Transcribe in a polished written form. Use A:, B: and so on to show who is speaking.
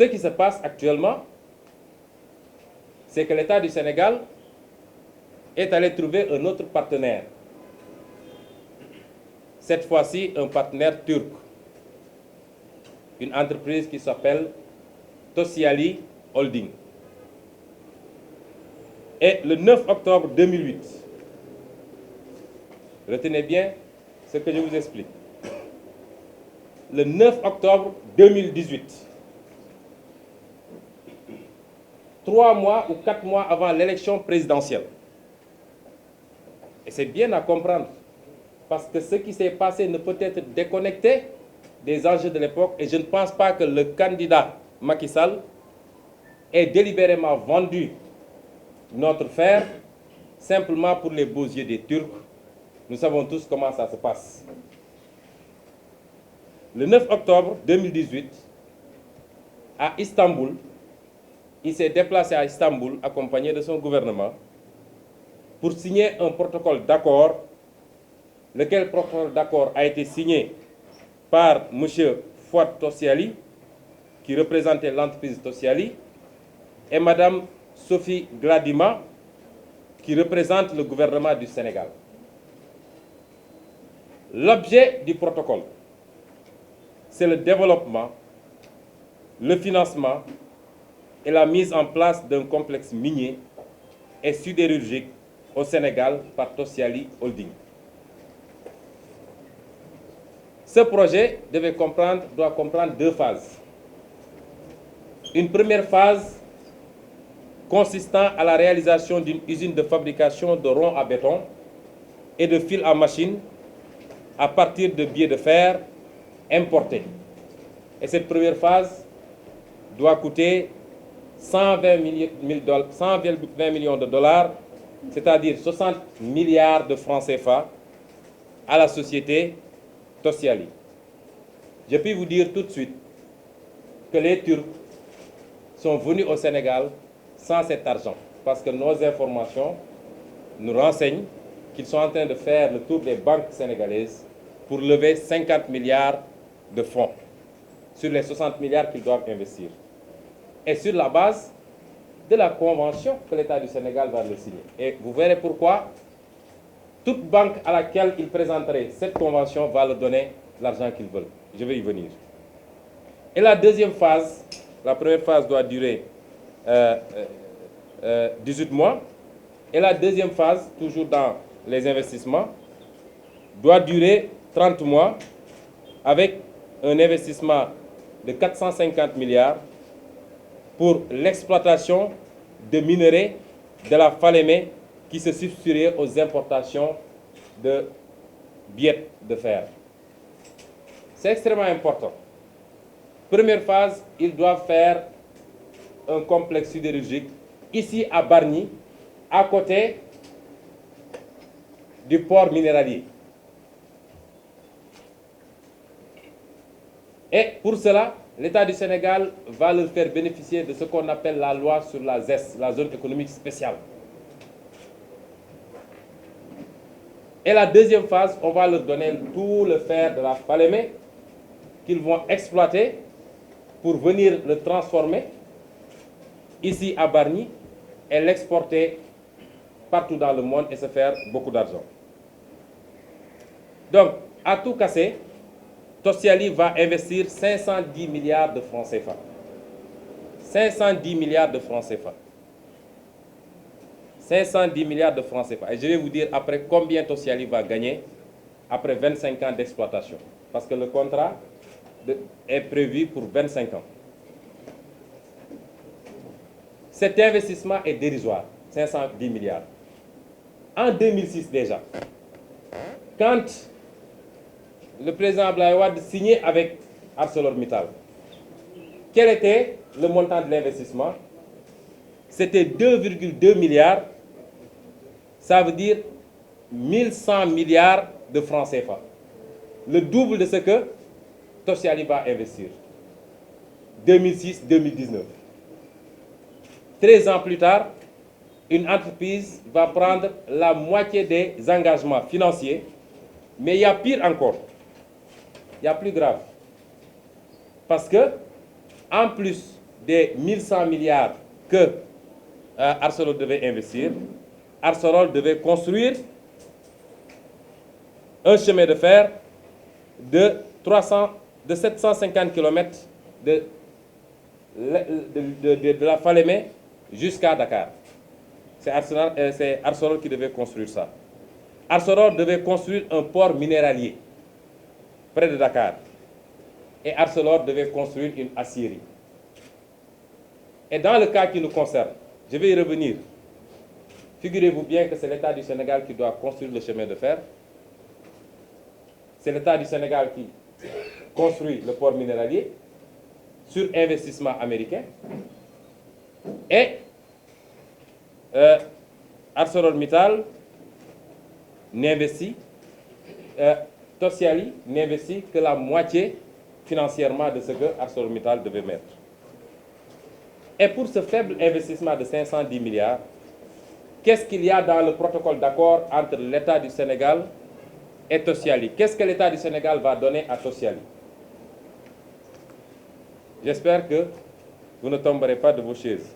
A: Ce qui se passe actuellement, c'est que l'État du Sénégal est allé trouver un autre partenaire. Cette fois-ci, un partenaire turc. Une entreprise qui s'appelle Tosyali Holding. Et le 9 octobre 2008, retenez bien ce que je vous explique. Le 9 octobre 2018, 3 mois ou 4 mois avant l'élection présidentielle. Et c'est bien à comprendre, parce que ce qui s'est passé ne peut être déconnecté des enjeux de l'époque, et je ne pense pas que le candidat Macky Sall ait délibérément vendu notre fer simplement pour les beaux yeux des Turcs. Nous savons tous comment ça se passe. Le 9 octobre 2018, à Istanbul, il s'est déplacé à Istanbul accompagné de son gouvernement pour signer un protocole d'accord, lequel protocole d'accord a été signé par M. Fouad Tosyali, qui représentait l'entreprise Tosyali, et Mme Sophie Gladima, qui représente le gouvernement du Sénégal. L'objet du protocole, c'est le développement, le financement et la mise en place d'un complexe minier et sidérurgique au Sénégal par Tosyali Holding. Ce projet doit comprendre 2 phases. Une première phase consistant à la réalisation d'une usine de fabrication de ronds à béton et de fils à machine à partir de biais de fer importés. Et cette première phase doit coûter 120 millions de dollars, c'est-à-dire 60 milliards de francs CFA, à la société Tosyali. Je puis vous dire tout de suite que les Turcs sont venus au Sénégal sans cet argent, parce que nos informations nous renseignent qu'ils sont en train de faire le tour des banques sénégalaises pour lever 50 milliards de fonds sur les 60 milliards qu'ils doivent investir. Et sur la base de la convention que l'État du Sénégal va le signer. Et vous verrez pourquoi toute banque à laquelle ils présenteraient cette convention va leur donner l'argent qu'ils veulent. Je vais y venir. Et la deuxième phase, la première phase doit durer 18 mois. Et la deuxième phase, toujours dans les investissements, doit durer 30 mois avec un investissement de 450 milliards pour l'exploitation de minerais de la Falémé qui se substituerait aux importations de billettes de fer. C'est extrêmement important. Première phase, ils doivent faire un complexe sidérurgique ici à Bargny, à côté du port minéralier. Et pour cela, l'État du Sénégal va leur faire bénéficier de ce qu'on appelle la loi sur la ZES, la zone économique spéciale. Et la deuxième phase, on va leur donner tout le fer de la Falémé qu'ils vont exploiter pour venir le transformer ici à Bargny et l'exporter partout dans le monde et se faire beaucoup d'argent. Donc, à tout casser, Tosyali va investir 510 milliards de francs CFA. 510 milliards de francs CFA. 510 milliards de francs CFA. Et je vais vous dire après combien Tosyali va gagner après 25 ans d'exploitation. Parce que le contrat est prévu pour 25 ans. Cet investissement est dérisoire, 510 milliards. En 2006 déjà, quand le président Abdoulaye Wade signait avec ArcelorMittal, quel était le montant de l'investissement? C'était 2,2 milliards, ça veut dire 1100 milliards de francs CFA. Le double de ce que Tosyali va investir. 2006-2019. 13 ans plus tard, une entreprise va prendre la moitié des engagements financiers, mais il y a pire encore. Il y a plus grave. Parce que, en plus des 1100 milliards que Arcelor devait investir, Arcelor devait construire un chemin de fer de 750 km de la Falémé jusqu'à Dakar. C'est Arcelor qui devait construire ça. Arcelor devait construire un port minéralier près de Dakar. Et Arcelor devait construire une aciérie. Et dans le cas qui nous concerne, je vais y revenir. Figurez-vous bien que c'est l'État du Sénégal qui doit construire le chemin de fer. C'est l'État du Sénégal qui construit le port minéralier sur investissement américain. Et ArcelorMittal n'investit, Tosyali n'investit que la moitié financièrement de ce que ArcelorMittal devait mettre. Et pour ce faible investissement de 510 milliards, qu'est-ce qu'il y a dans le protocole d'accord entre l'État du Sénégal et Tosyali? Qu'est-ce que l'État du Sénégal va donner à Tosyali? J'espère que vous ne tomberez pas de vos chaises.